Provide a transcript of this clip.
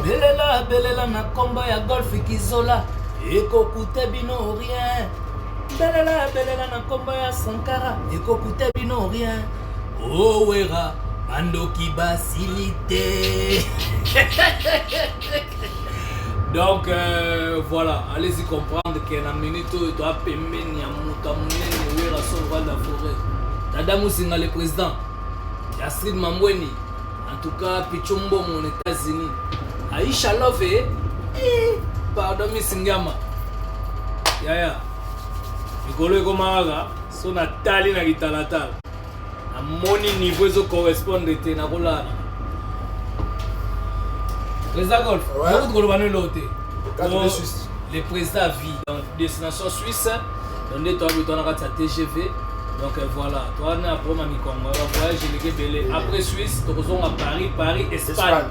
belela belela na kombo ya golf kizola ekokute bino rien. Belela belela na kombo ya Sankara ekokute bino rien. Owera bandoki basilite. Donc voilà, allez-y comprendre que na minute tu dois pembeni ya muta munene wera sauva la forêt. Dada Musinga le président. Yastrid Mambweni. En tout cas, Pichumbo mon États-Unis. Aisha Love, pardon Misingama. Yaya. Nikolo Komaraga, son atali na gitalatal. Na moni niveau zo correspondre te na kolana. Président Golf, vous gouvernez l'autre. Le président vit dans destination suisse. Donc toi tu as la TGV. Donc voilà, toi on a pour Mami Congo, voyage les Belé. Après Suisse, tu retournes à Paris, Espagne.